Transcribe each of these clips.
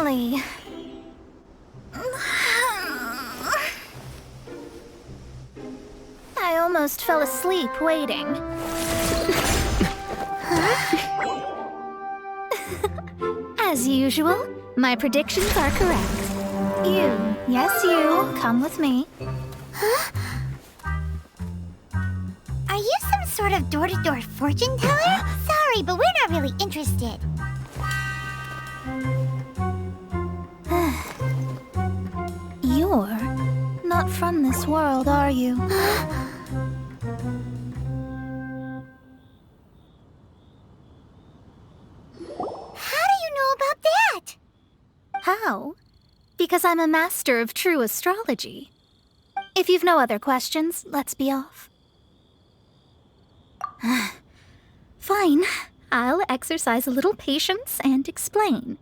Finally. I almost fell asleep waiting. As usual, my predictions are correct. You, yes you, come with me. Are you some sort of door-to-door fortune teller? Sorry, but we're not really interested. You're not from this world, are you? How do you know about that? How? Because I'm a master of true astrology. If you've no other questions, let's be off. Fine. I'll exercise a little patience and explain.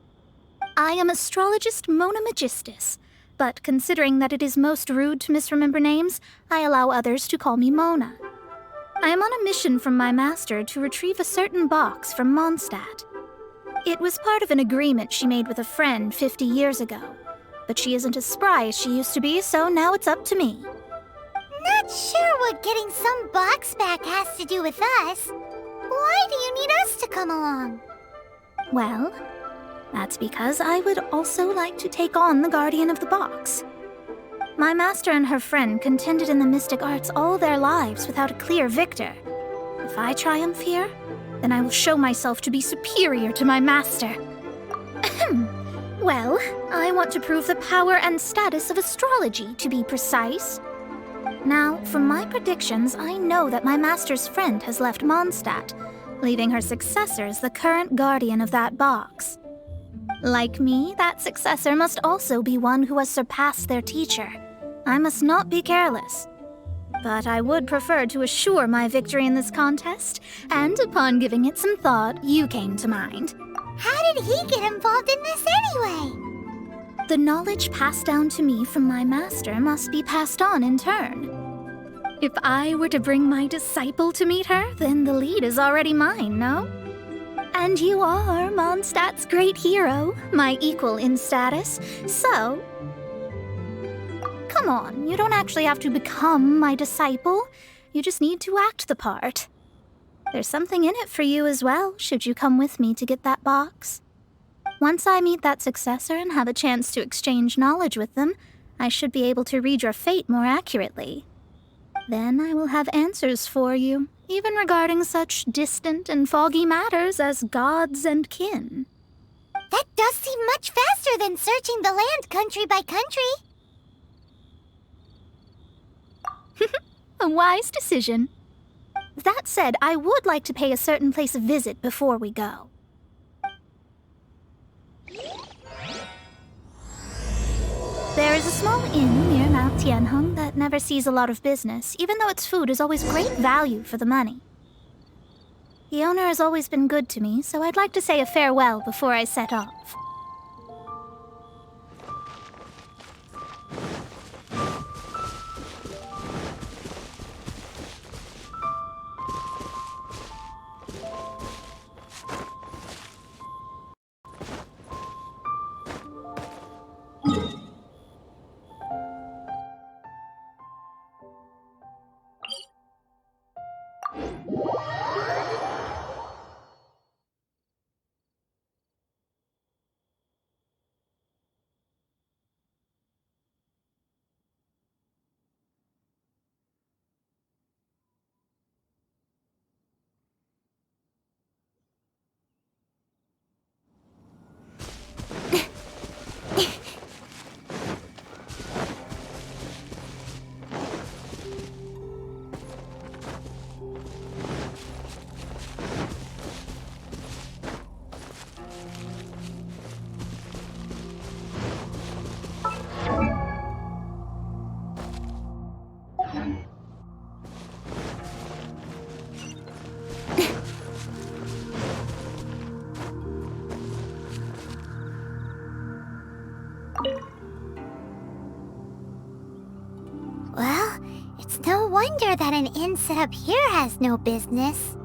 I am astrologist Mona Magistus, but considering that it is most rude to misremember names, I allow others to call me Mona. I am on a mission from my master to retrieve a certain box from Mondstadt. It was part of an agreement she made with a friend 50 years ago, but she isn't as spry as she used to be, so now it's up to me. Not sure what getting some box back has to do with us. Why do you need us to come along? Well, that's because I would also like to take on the Guardian of the Box. My master and her friend contended in the mystic arts all their lives without a clear victor. If I triumph here, then I will show myself to be superior to my master. Well, I want to prove the power and status of astrology, to be precise. Now, from my predictions, I know that my master's friend has left Mondstadt, leaving her successor as the current guardian of that box. Like me, that successor must also be one who has surpassed their teacher. I must not be careless. But I would prefer to assure my victory in this contest, and upon giving it some thought, you came to mind. How did he get involved in this anyway? The knowledge passed down to me from my master must be passed on in turn. If I were to bring my disciple to meet her, then the lead is already mine, no? And you are Mondstadt's great hero, my equal in status, so... Come on, you don't actually have to become my disciple. You just need to act the part. There's something in it for you as well, should you come with me to get that box. Once I meet that successor and have a chance to exchange knowledge with them, I should be able to read your fate more accurately. Then I will have answers for you, even regarding such distant and foggy matters as gods and kin. That does seem much faster than searching the land country by country. A wise decision. That said, I would like to pay a certain place a visit before we go. There is a small inn near Mount Tianheng that never sees a lot of business, even though its food is always great value for the money. The owner has always been good to me, so I'd like to say a farewell before I set off. Well, it's no wonder that an inn set up here has no business.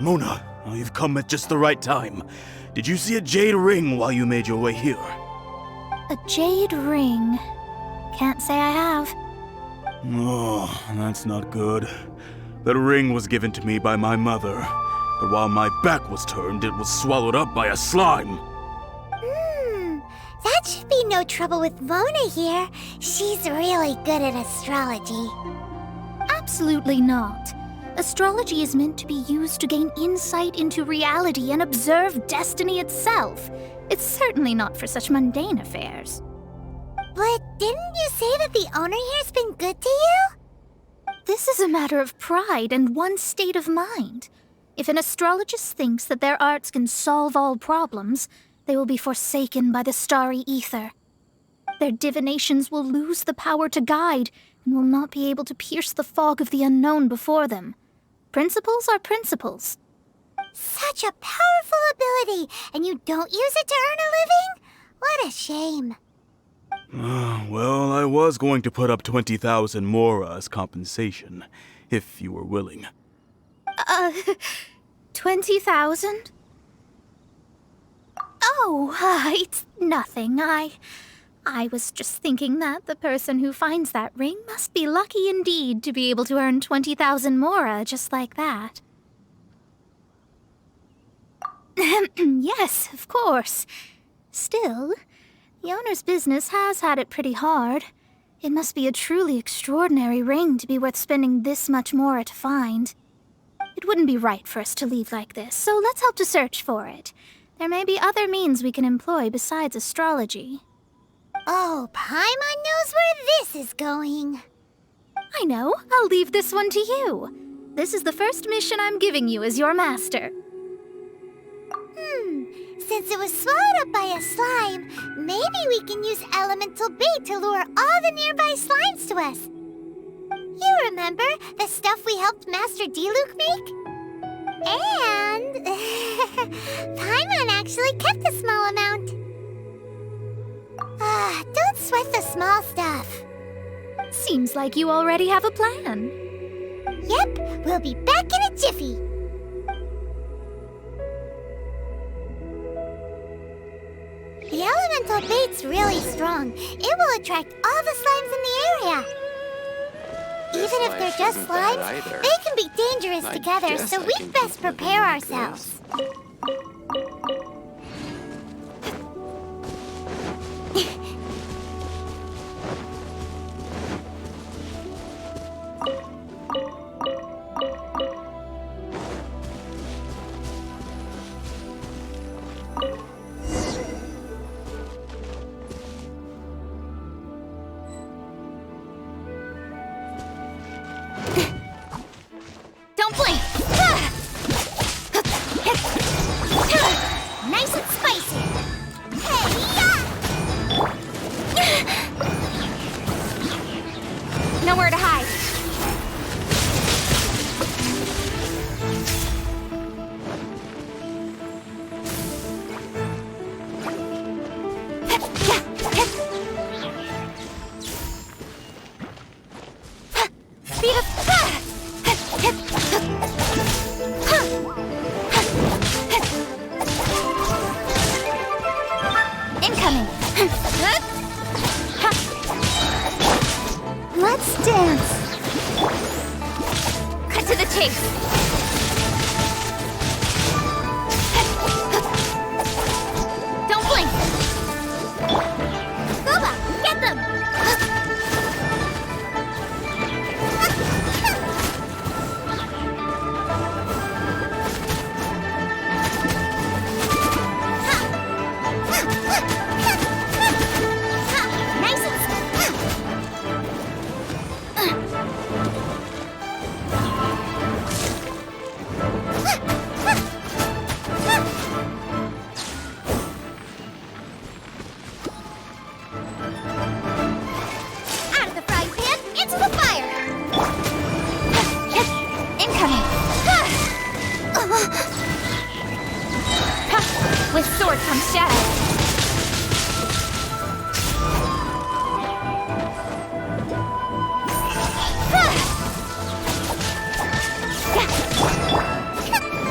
Mona, you've come at just the right time. Did you see a jade ring while you made your way here? A jade ring. Can't say I have. Oh, that's not good. That ring was given to me by my mother, but while my back was turned, it was swallowed up by a slime. That should be no trouble with Mona here. She's really good at astrology. Absolutely not. Astrology is meant to be used to gain insight into reality and observe destiny itself. It's certainly not for such mundane affairs. But didn't you say that the owner here's been good to you? This is a matter of pride and one's state of mind. If an astrologist thinks that their arts can solve all problems, they will be forsaken by the starry ether. Their divinations will lose the power to guide and will not be able to pierce the fog of the unknown before them. Principles are principles. Such a powerful ability, and you don't use it to earn a living? What a shame. Well, I was going to put up 20,000 mora as compensation, if you were willing. 20,000? Oh, it's nothing. I was just thinking that the person who finds that ring must be lucky indeed to be able to earn 20,000 mora just like that. Yes, of course. Still, the owner's business has had it pretty hard. It must be a truly extraordinary ring to be worth spending this much mora to find. It wouldn't be right for us to leave like this, so let's help to search for it. There may be other means we can employ besides astrology. Oh, Paimon knows where this is going. I know. I'll leave this one to you. This is the first mission I'm giving you as your master. Since it was swallowed up by a slime, maybe we can use elemental bait to lure all the nearby slimes to us. You remember the stuff we helped Master Diluc make? And Paimon actually kept a small amount. Don't sweat the small stuff. Seems like you already have a plan. Yep, we'll be back in a jiffy. The elemental bait's really strong. It will attract all the slimes in the area. Even if they're just slimes, they can be dangerous together, so we'd best prepare ourselves. Don't blink! Nice and spicy. Hey-ya! Nowhere to hide. Speed of... Incoming! Let's dance! Cut to the chase! Don't blink! Booba, get them! Nice and... Out of the frying pan, into the fire! Incoming! With sword comes shadow.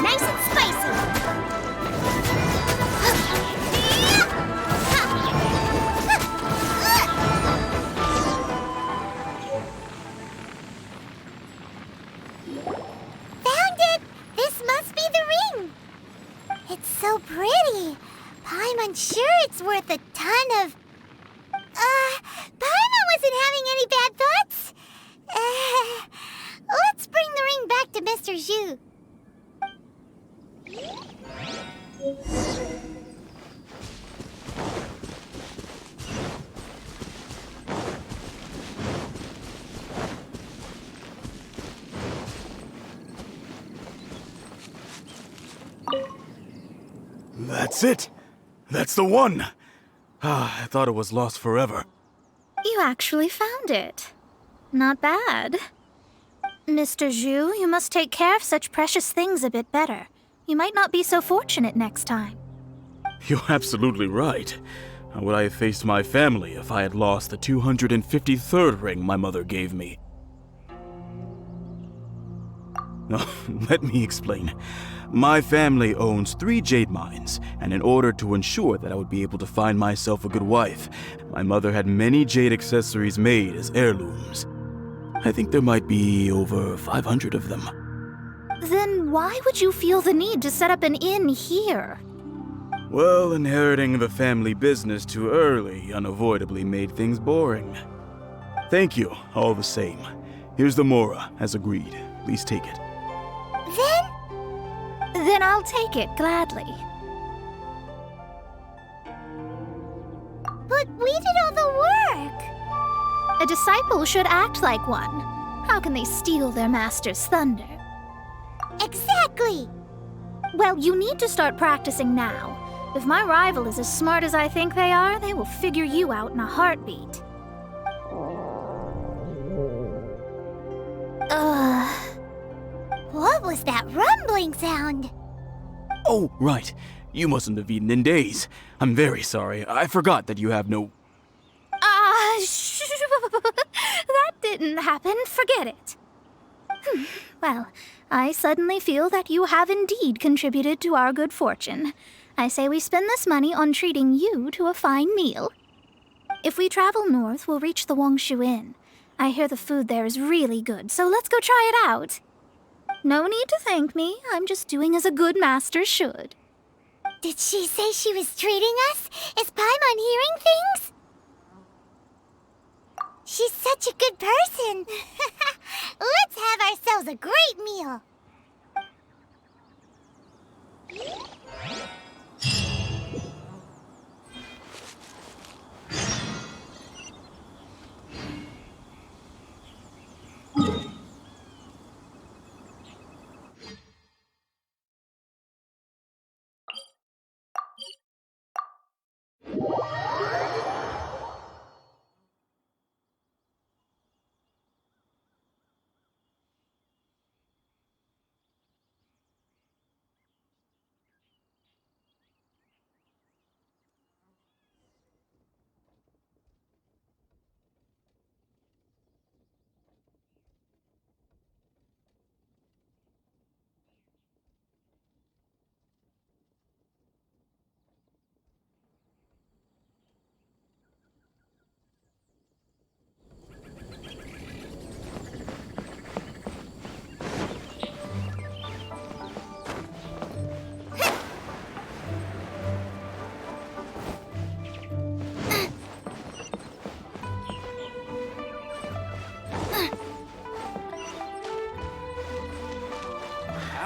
Nice and spicy! pretty. Paimon sure it's worth a ton of... Paimon wasn't having any bad thoughts. Let's bring the ring back to Mr. Zhu. That's it! That's the one! I thought it was lost forever. You actually found it. Not bad. Mr. Zhu, you must take care of such precious things a bit better. You might not be so fortunate next time. You're absolutely right. How would I have faced my family if I had lost the 253rd ring my mother gave me? No, let me explain. My family owns 3 jade mines, and in order to ensure that I would be able to find myself a good wife, my mother had many jade accessories made as heirlooms. I think there might be over 500 of them. Then why would you feel the need to set up an inn here? Well, inheriting the family business too early unavoidably made things boring. Thank you, all the same. Here's the Mora, as agreed. Please take it. Then I'll take it gladly. But we did all the work. A disciple should act like one. How can they steal their master's thunder? Exactly. Well, you need to start practicing now. If my rival is as smart as I think they are, they will figure you out in a heartbeat. What was that rumbling sound? Oh, right. You mustn't have eaten in days. I'm very sorry. I forgot that you have no... That didn't happen. Forget it. Well, I suddenly feel that you have indeed contributed to our good fortune. I say we spend this money on treating you to a fine meal. If we travel north, we'll reach the Wongshu Inn. I hear the food there is really good, so let's go try it out. No need to thank me. I'm just doing as a good master should. Did she say she was treating us? Is Paimon hearing things? She's such a good person. Let's have ourselves a great meal.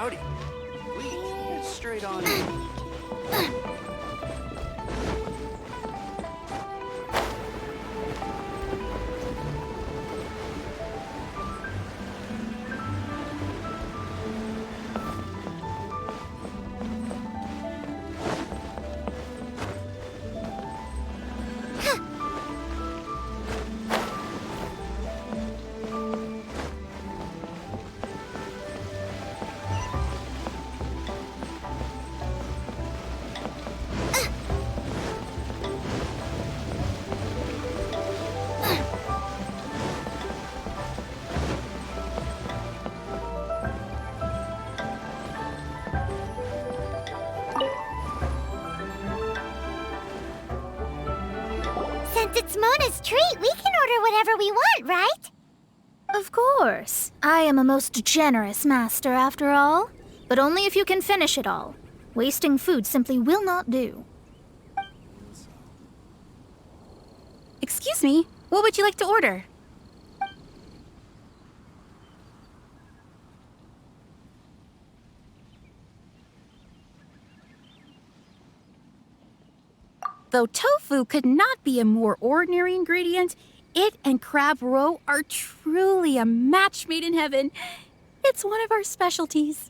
Howdy. Please, get straight on in. Since it's Mona's treat, we can order whatever we want, right? Of course. I am a most generous master, after all. But only if you can finish it all. Wasting food simply will not do. Excuse me, what would you like to order? Though tofu could not be a more ordinary ingredient, it and crab roe are truly a match made in heaven. It's one of our specialties.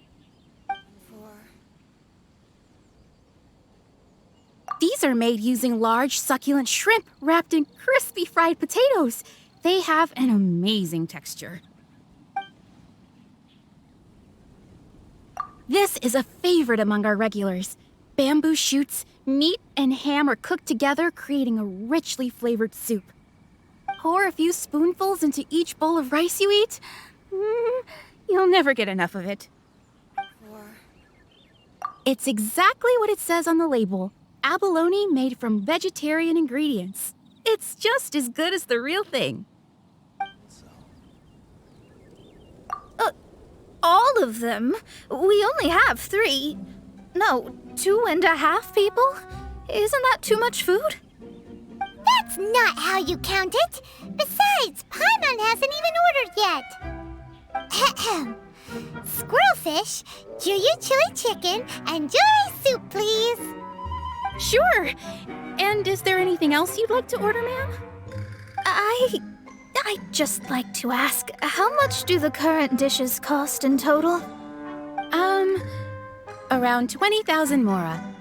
These are made using large, succulent shrimp wrapped in crispy fried potatoes. They have an amazing texture. This is a favorite among our regulars. Bamboo shoots, meat, and ham are cooked together, creating a richly flavored soup. Pour a few spoonfuls into each bowl of rice you eat. You'll never get enough of it. It's exactly what it says on the label. Abalone made from vegetarian ingredients. It's just as good as the real thing. All of them? We only have 3. No, 2.5 people? Isn't that too much food? That's not how you count it. Besides, Paimon hasn't even ordered yet. Squirrelfish, Juyu chili chicken, and Jury soup, please. Sure. And is there anything else you'd like to order, ma'am? I'd just like to ask, how much do the current dishes cost in total? Around 20,000 mora.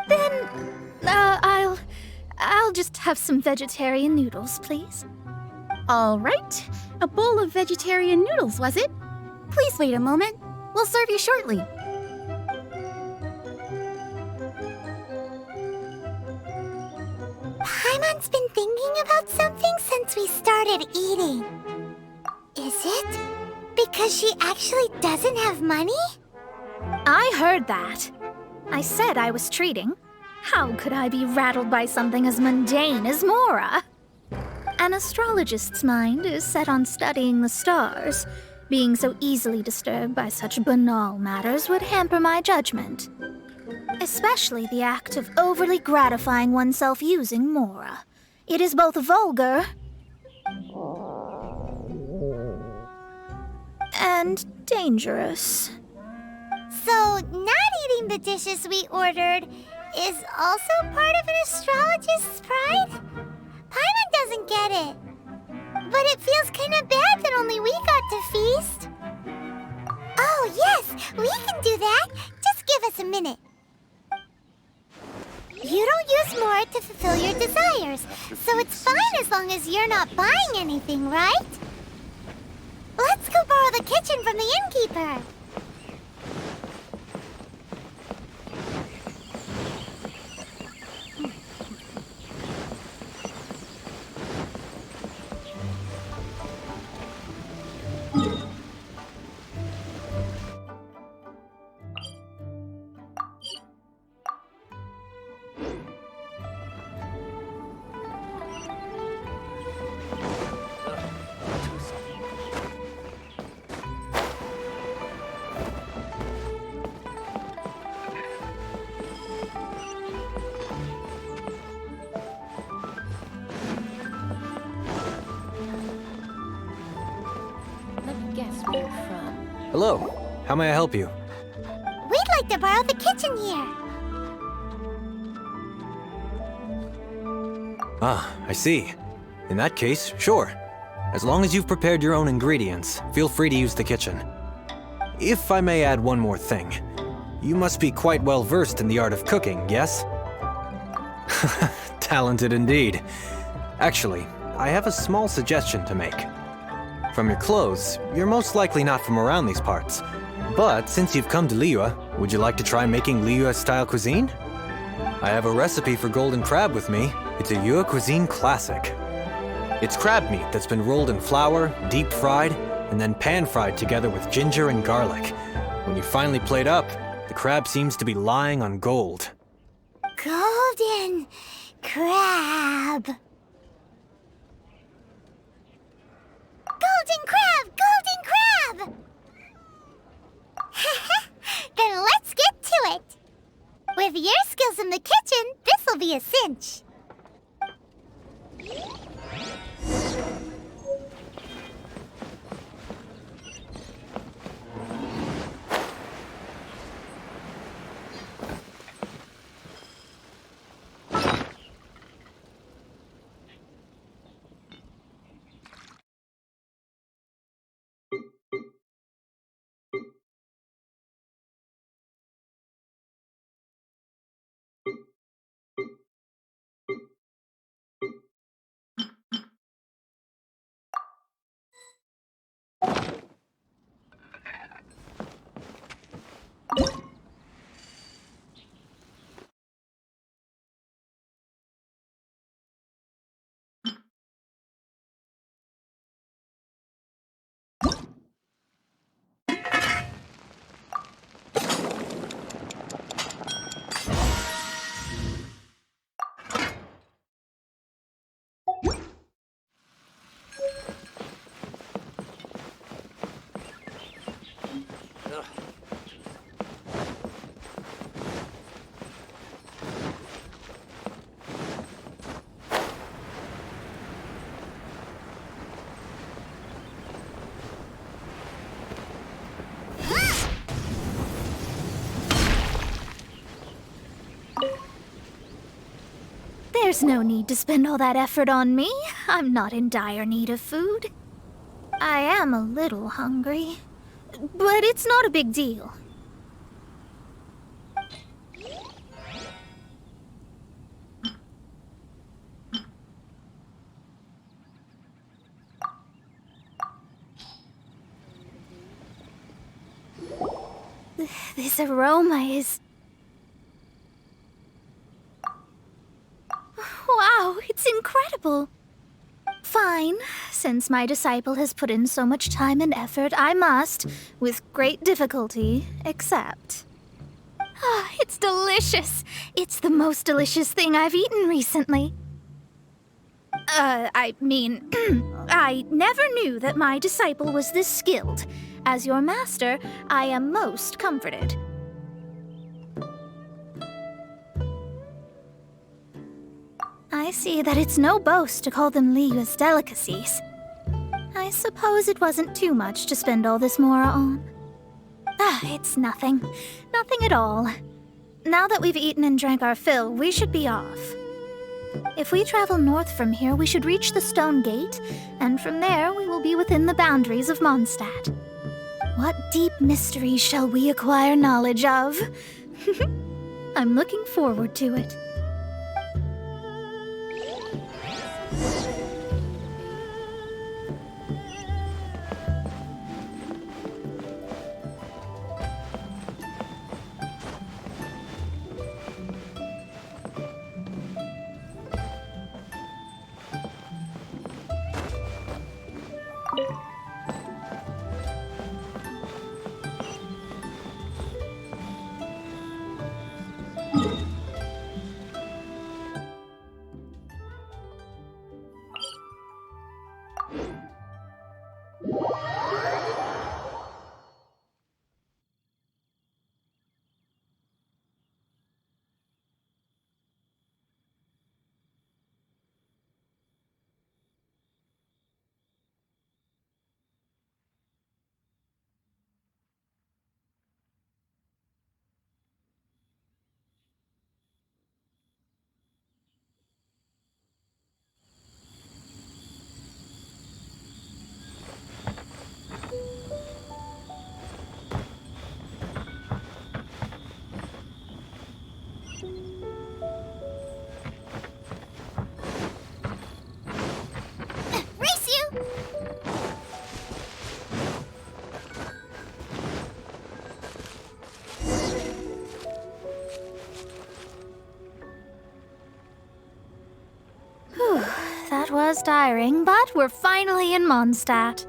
Then, I'll just have some vegetarian noodles, please. All right. A bowl of vegetarian noodles, was it? Please wait a moment. We'll serve you shortly. Paimon's been thinking about something since we started eating. Is it because she actually doesn't have money? I heard that. I said I was treating. How could I be rattled by something as mundane as Mora? An astrologist's mind is set on studying the stars. Being so easily disturbed by such banal matters would hamper my judgment. Especially the act of overly gratifying oneself using Mora. It is both vulgar and dangerous. So, not eating the dishes we ordered is also part of an astrologist's pride? Paimon doesn't get it. But it feels kind of bad that only we got to feast. Oh, yes, we can do that. Just give us a minute. You don't use more to fulfill your desires, so it's fine as long as you're not buying anything, right? Let's go borrow the kitchen from the innkeeper. Hello. How may I help you? We'd like to borrow the kitchen here. Ah, I see. In that case, sure. As long as you've prepared your own ingredients, feel free to use the kitchen. If I may add one more thing, you must be quite well versed in the art of cooking, yes? Talented indeed. Actually, I have a small suggestion to make. From your clothes, you're most likely not from around these parts. But since you've come to Liyue, would you like to try making Liyue-style cuisine? I have a recipe for golden crab with me. It's a Yue cuisine classic. It's crab meat that's been rolled in flour, deep fried, and then pan-fried together with ginger and garlic. When you finally plate up, the crab seems to be lying on gold. Golden crab. Golden crab! Golden crab! Then let's get to it. With your skills in the kitchen, this'll be a cinch. There's no need to spend all that effort on me. I'm not in dire need of food. I am a little hungry, but it's not a big deal. This aroma is... Wow, it's incredible. Fine. Since my disciple has put in so much time and effort, I must, with great difficulty, accept. Ah, it's delicious. It's the most delicious thing I've eaten recently. I mean, I never knew that my disciple was this skilled. As your master, I am most comforted. I see that it's no boast to call them Liyue's delicacies. I suppose it wasn't too much to spend all this mora on. Ah, it's nothing. Nothing at all. Now that we've eaten and drank our fill, we should be off. If we travel north from here, we should reach the Stone Gate, and from there we will be within the boundaries of Mondstadt. What deep mysteries shall we acquire knowledge of? I'm looking forward to it. That was tiring, but we're finally in Mondstadt.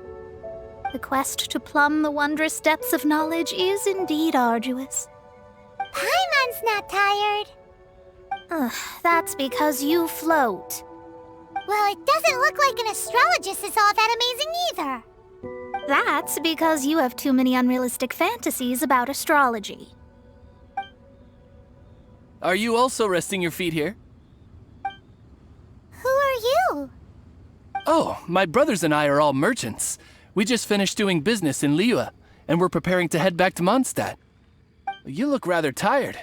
The quest to plumb the wondrous depths of knowledge is indeed arduous. Paimon's not tired. That's because you float. Well, it doesn't look like an astrologist is all that amazing either. That's because you have too many unrealistic fantasies about astrology. Are you also resting your feet here? Who are you? Oh, my brothers and I are all merchants. We just finished doing business in Liyue, and we're preparing to head back to Mondstadt. You look rather tired.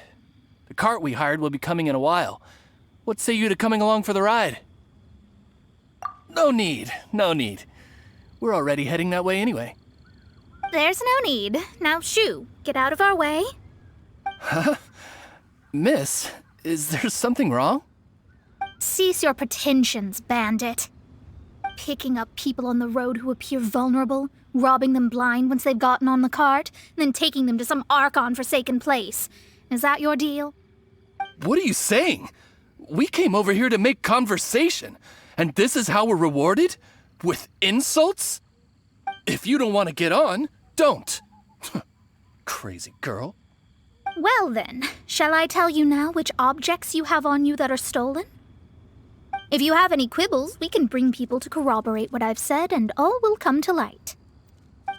The cart we hired will be coming in a while. What say you to coming along for the ride? No need, no need. We're already heading that way anyway. There's no need. Now shoo, get out of our way. Huh? Miss, is there something wrong? Cease your pretensions, bandit. Picking up people on the road who appear vulnerable, robbing them blind once they've gotten on the cart, and then taking them to some Archon-forsaken place. Is that your deal? What are you saying? We came over here to make conversation, and this is how we're rewarded? With insults? If you don't want to get on, don't. Crazy girl. Well then, shall I tell you now which objects you have on you that are stolen? If you have any quibbles, we can bring people to corroborate what I've said, and all will come to light.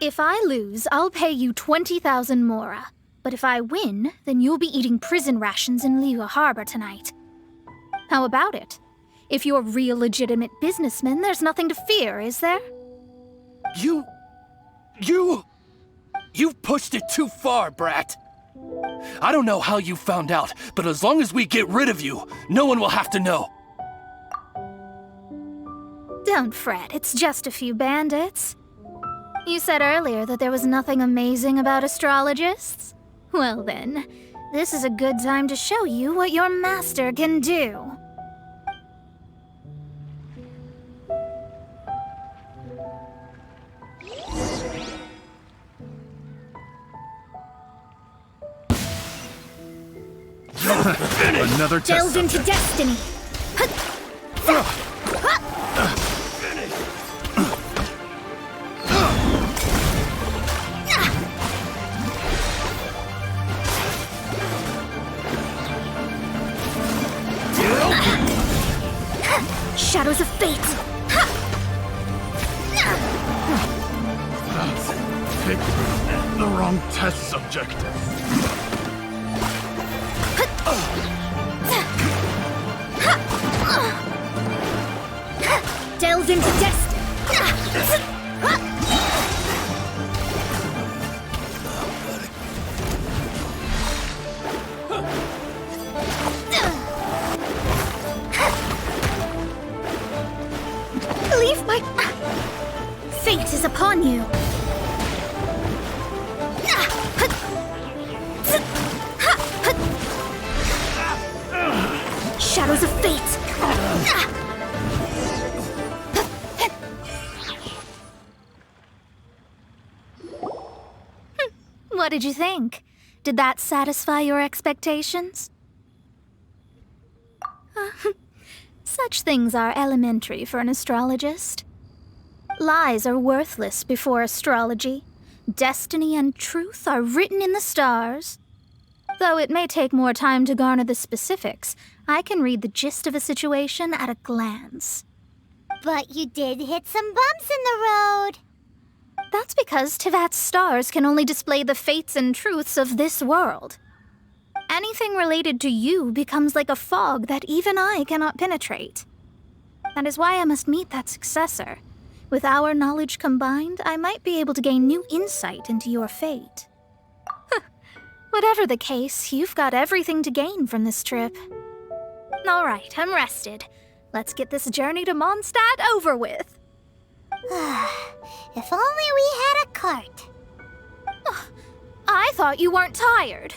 If I lose, I'll pay you 20,000 mora. But if I win, then you'll be eating prison rations in Liyue Harbor tonight. How about it? If you're real legitimate businessmen, there's nothing to fear, is there? You've pushed it too far, brat. I don't know how you found out, but as long as we get rid of you, no one will have to know. Don't fret, it's just a few bandits. You said earlier that there was nothing amazing about astrologists? Well then, this is a good time to show you what your master can do. Another test. Delve into destiny. Shadows of fate. Pick the wrong test subject. Delve into destiny. Leave my... Fate is upon you. Shadows of fate. What did you think? Did that satisfy your expectations? Such things are elementary for an astrologist. Lies are worthless before astrology. Destiny and truth are written in the stars. Though it may take more time to garner the specifics, I can read the gist of a situation at a glance. But you did hit some bumps in the road. That's because Teyvat's stars can only display the fates and truths of this world. Anything related to you becomes like a fog that even I cannot penetrate. That is why I must meet that successor. With our knowledge combined, I might be able to gain new insight into your fate. Whatever the case, you've got everything to gain from this trip. All right, I'm rested. Let's get this journey to Mondstadt over with. If only we had a cart. I thought you weren't tired.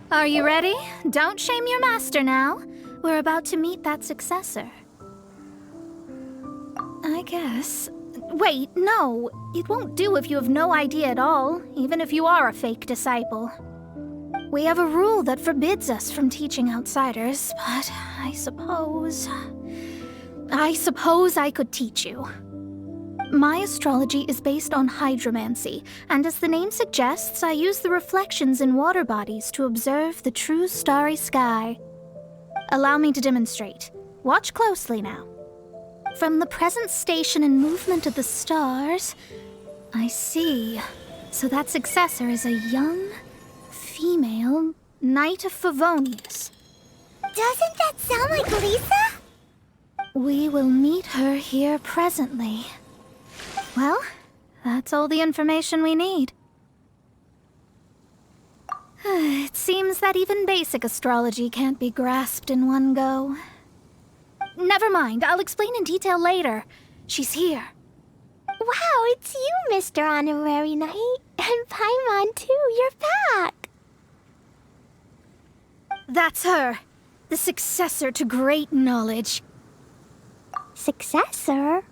Are you ready? Don't shame your master now. We're about to meet that successor. I guess. Wait, no. It won't do if you have no idea at all, even if you are a fake disciple. We have a rule that forbids us from teaching outsiders, but I suppose I could teach you. My astrology is based on hydromancy, and as the name suggests, I use the reflections in water bodies to observe the true starry sky. Allow me to demonstrate. Watch closely now. From the present station and movement of the stars, I see. So that successor is a young, female Knight of Favonius. Doesn't that sound like Lisa? We will meet her here presently. Well, that's all the information we need. It seems that even basic astrology can't be grasped in one go. Never mind, I'll explain in detail later. She's here. Wow, it's you, Mr. Honorary Knight. And Paimon, too. You're back. That's her. The successor to great knowledge. Successor?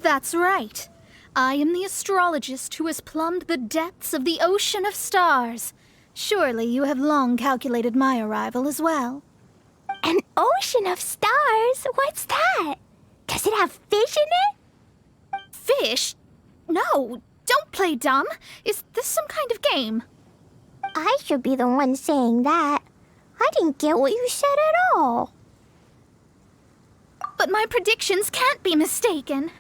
That's right. I am the astrologist who has plumbed the depths of the ocean of stars. Surely you have long calculated my arrival as well. An ocean of stars? What's that? Does it have fish in it? Fish? No, don't play dumb. Is this some kind of game? I should be the one saying that. I didn't get what you said at all. But my predictions can't be mistaken.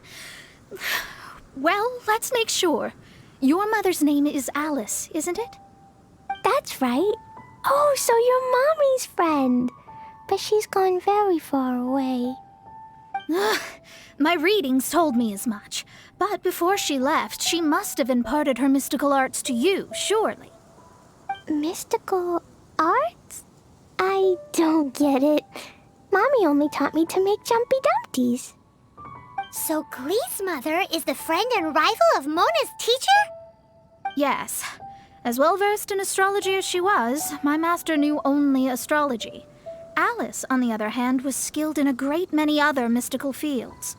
Well, let's make sure. Your mother's name is Alice, isn't it? That's right. Oh, so you're Mommy's friend. But she's gone very far away. My readings told me as much. But before she left, she must have imparted her mystical arts to you, surely. Mystical arts? I don't get it. Mommy only taught me to make jumpy dumpties. So Glee's mother is the friend and rival of Mona's teacher? Yes. As well-versed in astrology as she was, my master knew only astrology. Alice, on the other hand, was skilled in a great many other mystical fields.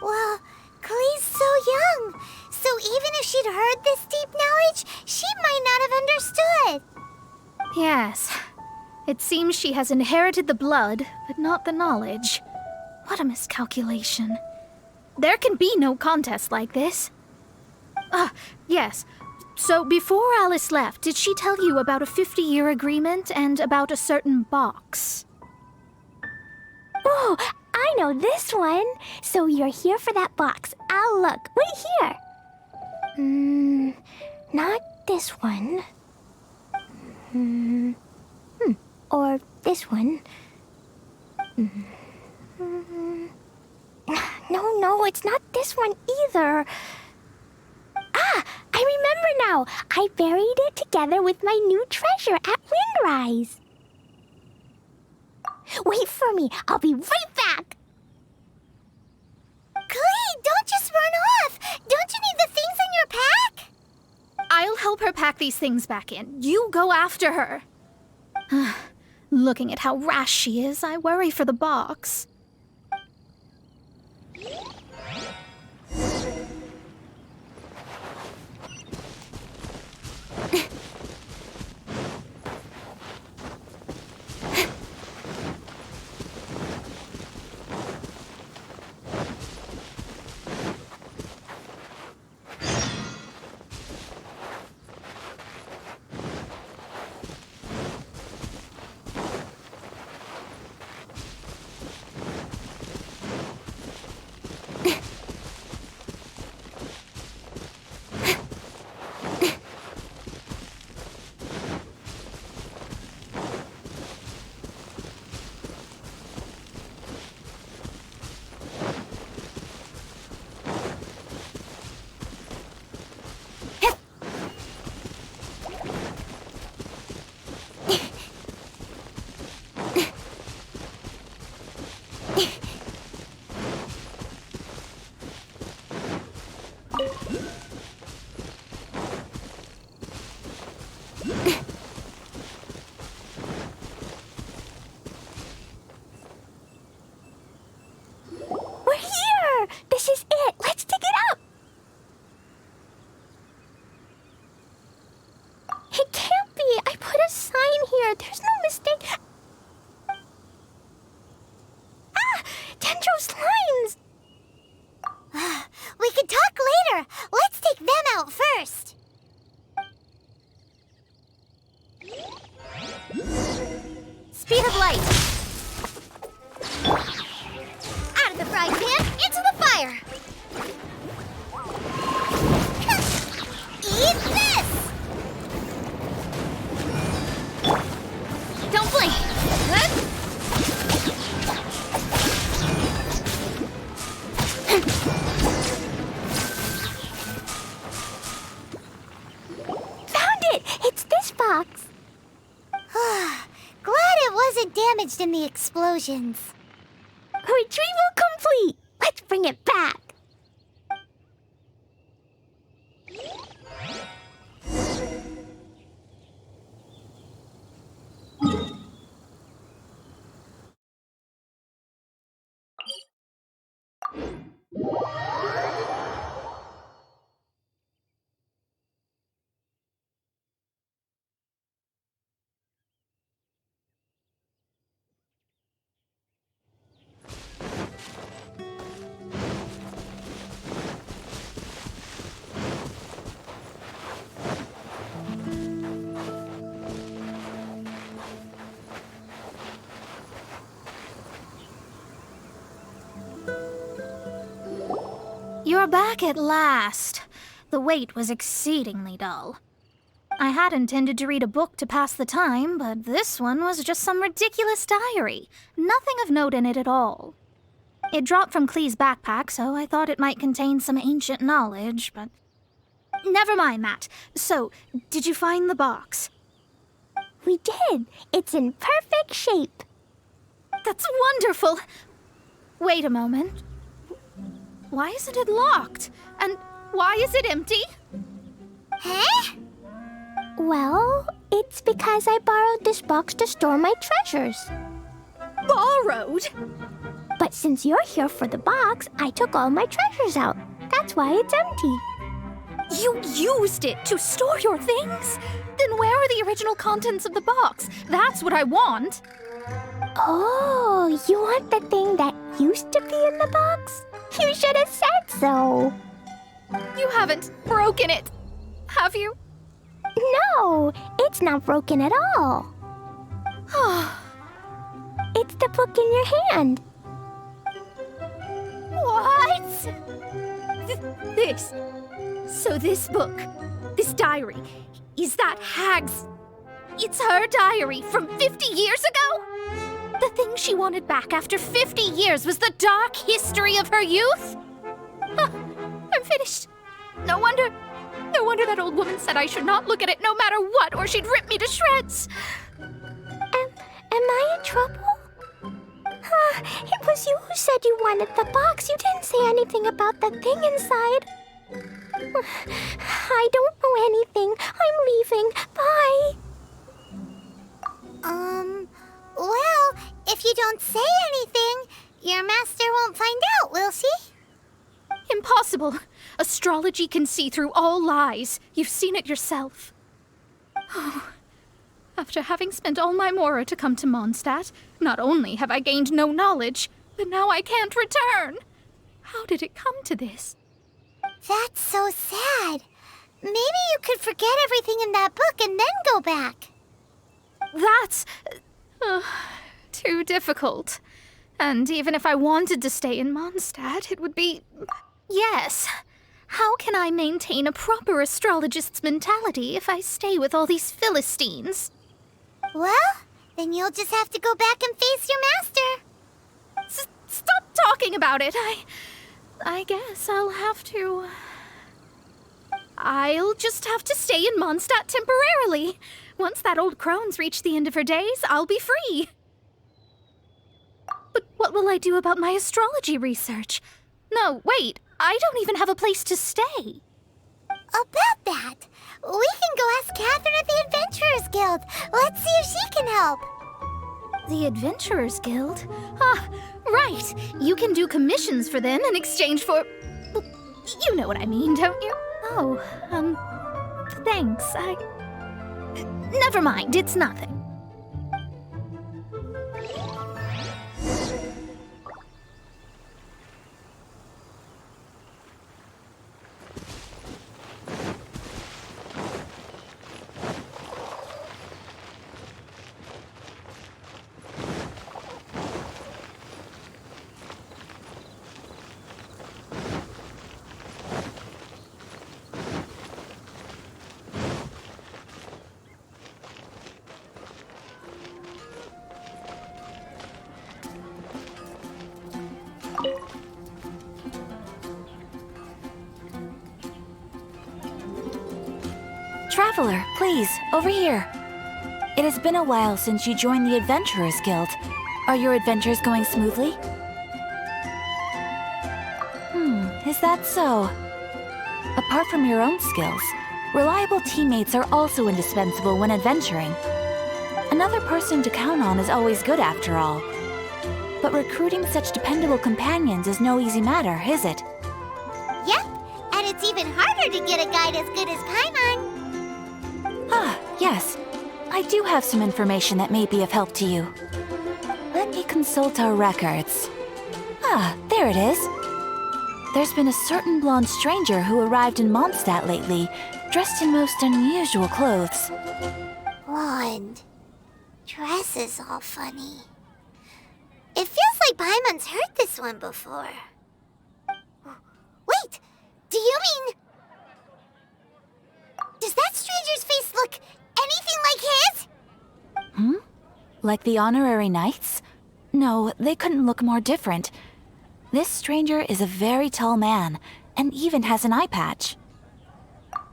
Well, Glee's so young. So even if she'd heard this deep knowledge, she might not have understood. Yes. It seems she has inherited the blood, but not the knowledge. What a miscalculation. There can be no contest like this. Yes. So before Alice left, did she tell you about a 50-year agreement and about a certain box? Oh, I know this one. So you're here for that box. I'll look. Wait here. Not this one. Or this one. No, it's not this one either. Ah, I remember now. I buried it together with my new treasure at Windrise. Wait for me. I'll be right back. Glee, don't just run off. Don't you need the things in your pack? I'll help her pack these things back in. You go after her. Looking at how rash she is, I worry for the box. fire! Eat this! Don't blink! Found it! It's this box. Glad it wasn't damaged in the explosions. Retrieval complete! Let's bring it back! You're back at last. The wait was exceedingly dull. I had intended to read a book to pass the time, but this one was just some ridiculous diary. Nothing of note in it at all. It dropped from Clee's backpack, so I thought it might contain some ancient knowledge, but... Never mind that. So, did you find the box? We did. It's in perfect shape. That's wonderful! Wait a moment. Why isn't it locked? And why is it empty? Huh? Well, it's because I borrowed this box to store my treasures. Borrowed? But since you're here for the box, I took all my treasures out. That's why it's empty. You used it to store your things? Then where are the original contents of the box? That's what I want. Oh, you want the thing that used to be in the box? You should have said so. You haven't broken it, have you? No, it's not broken at all. It's the book in your hand. What? This. So this book, this diary, is that Hag's... It's her diary from 50 years ago? The thing she wanted back after 50 years was the dark history of her youth? I'm finished. No wonder that old woman said I should not look at it no matter what, or she'd rip me to shreds. Am I in trouble? It was you who said you wanted the box. You didn't say anything about the thing inside. I don't know anything. I'm leaving. Bye. Well, if you don't say anything, your master won't find out, will she? Impossible. Astrology can see through all lies. You've seen it yourself. After having spent all my mora to come to Mondstadt, not only have I gained no knowledge, but now I can't return. How did it come to this? That's so sad. Maybe you could forget everything in that book and then go back. That's... too difficult. And even if I wanted to stay in Mondstadt, it would be... Yes. How can I maintain a proper astrologist's mentality if I stay with all these Philistines? Well, then you'll just have to go back and face your master. Stop talking about it. I guess I'll have to... I'll just have to stay in Mondstadt temporarily. Once that old crone's reached the end of her days, I'll be free. But what will I do about my astrology research? No, wait, I don't even have a place to stay. About that, we can go ask Catherine at the Adventurers Guild. Let's see if she can help. The Adventurers Guild? Ah, right. You can do commissions for them in exchange for... You know what I mean, don't you? Oh, thanks. Never mind, it's nothing. Traveler, please, over here. It has been a while since you joined the Adventurers Guild. Are your adventures going smoothly? Is that so? Apart from your own skills, reliable teammates are also indispensable when adventuring. Another person to count on is always good after all. But recruiting such dependable companions is no easy matter, is it? Yep, and it's even harder to get a guide as good as Paimon. Ah, yes. I do have some information that may be of help to you. Let me consult our records. Ah, there it is. There's been a certain blonde stranger who arrived in Mondstadt lately, dressed in most unusual clothes. Blonde. Dresses all funny. It feels like Paimon's heard this one before. Wait, do you mean... Does that stranger's face look anything like his? Like the honorary knights? No, they couldn't look more different. This stranger is a very tall man, and even has an eye patch.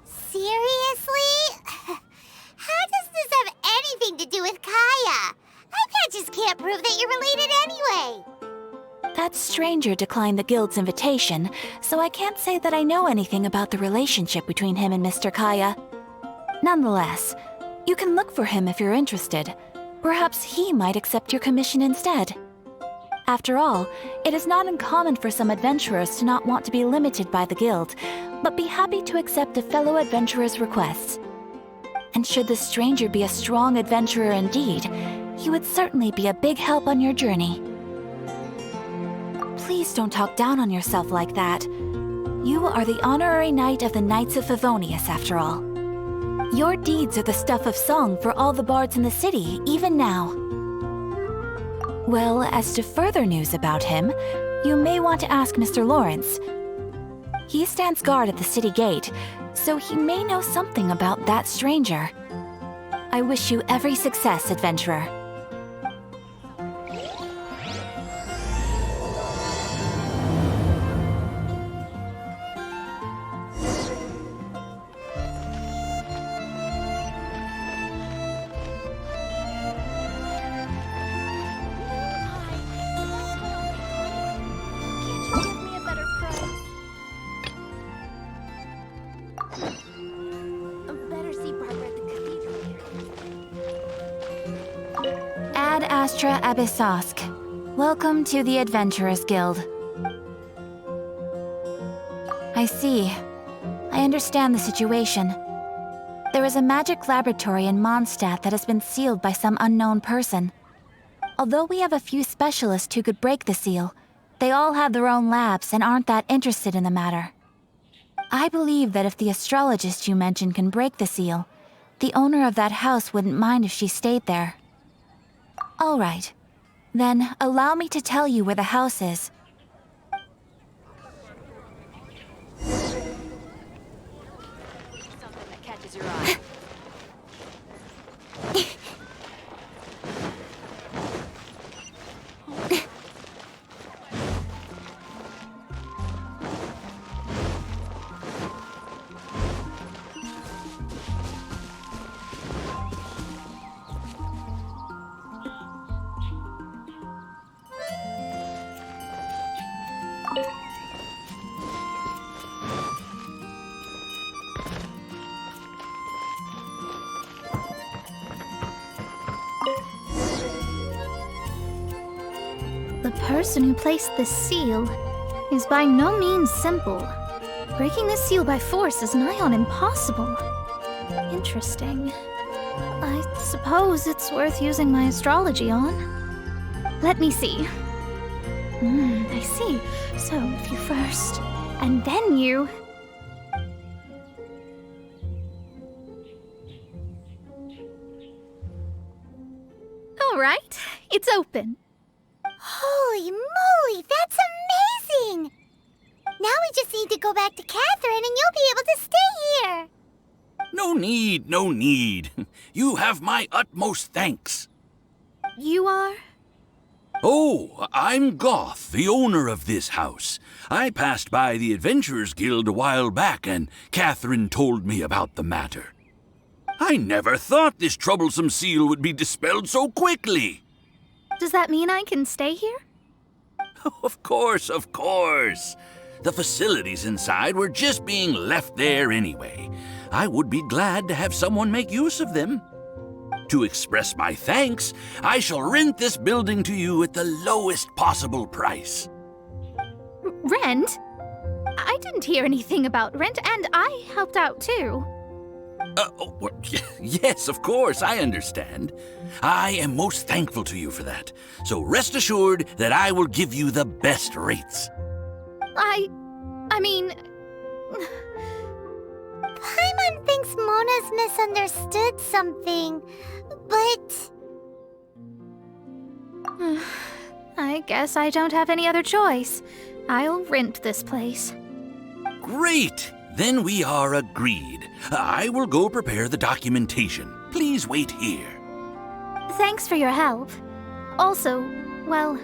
Seriously? How does this have anything to do with Kaya? Eye patches can't prove that you're related anyway. That stranger declined the guild's invitation, so I can't say that I know anything about the relationship between him and Mr. Kaya. Nonetheless, you can look for him if you're interested. Perhaps he might accept your commission instead. After all, it is not uncommon for some adventurers to not want to be limited by the guild, but be happy to accept a fellow adventurer's requests. And should the stranger be a strong adventurer indeed, he would certainly be a big help on your journey. Please don't talk down on yourself like that. You are the honorary knight of the Knights of Favonius, after all. Your deeds are the stuff of song for all the bards in the city, even now. Well, as to further news about him, you may want to ask Mr. Lawrence. He stands guard at the city gate, so he may know something about that stranger. I wish you every success, adventurer. Ad Astra Abyssosk. Welcome to the Adventurers Guild. I see. I understand the situation. There is a magic laboratory in Mondstadt that has been sealed by some unknown person. Although we have a few specialists who could break the seal, they all have their own labs and aren't that interested in the matter. I believe that if the astrologist you mentioned can break the seal, the owner of that house wouldn't mind if she stayed there. All right. Then allow me to tell you where the house is. Something that catches your eye. The person who placed this seal is by no means simple. Breaking this seal by force is nigh on impossible. Interesting. I suppose it's worth using my astrology on. Let me see. I see. So, if you first, and then you... All right, it's open. Holy moly, that's amazing! Now we just need to go back to Catherine and you'll be able to stay here. No need, no need. You have my utmost thanks. You are? Oh, I'm Goth, the owner of this house. I passed by the Adventurers Guild a while back, and Catherine told me about the matter. I never thought this troublesome seal would be dispelled so quickly. Does that mean I can stay here? Of course, of course. The facilities inside were just being left there anyway. I would be glad to have someone make use of them. To express my thanks, I shall rent this building to you at the lowest possible price. Rent? I didn't hear anything about rent, and I helped out too. Yes, of course, I understand. I am most thankful to you for that. So rest assured that I will give you the best rates. I mean... Paimon thinks Mona's misunderstood something, but... I guess I don't have any other choice. I'll rent this place. Great! Then we are agreed. I will go prepare the documentation. Please wait here. Thanks for your help. Also, well,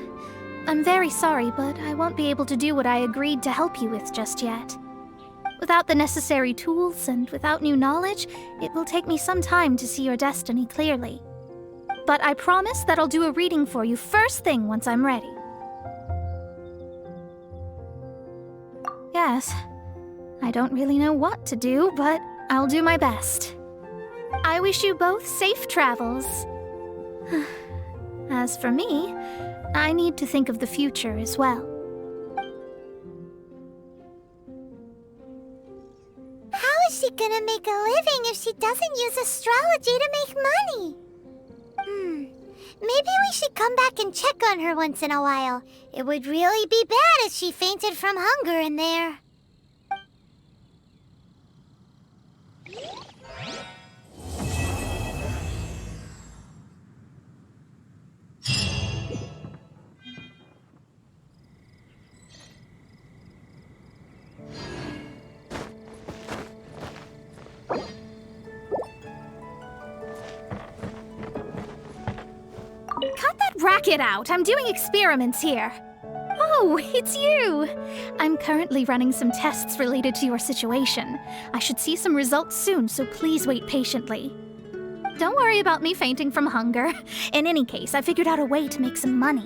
I'm very sorry, but I won't be able to do what I agreed to help you with just yet. Without the necessary tools and without new knowledge, it will take me some time to see your destiny clearly. But I promise that I'll do a reading for you first thing once I'm ready. Yes, I don't really know what to do, but I'll do my best. I wish you both safe travels. As for me, I need to think of the future as well. How is she gonna make a living if she doesn't use astrology to make money? Maybe we should come back and check on her once in a while. It would really be bad if she fainted from hunger in there. Cut that racket out! I'm doing experiments here. Oh, it's you! I'm currently running some tests related to your situation. I should see some results soon, so please wait patiently. Don't worry about me fainting from hunger. In any case, I figured out a way to make some money.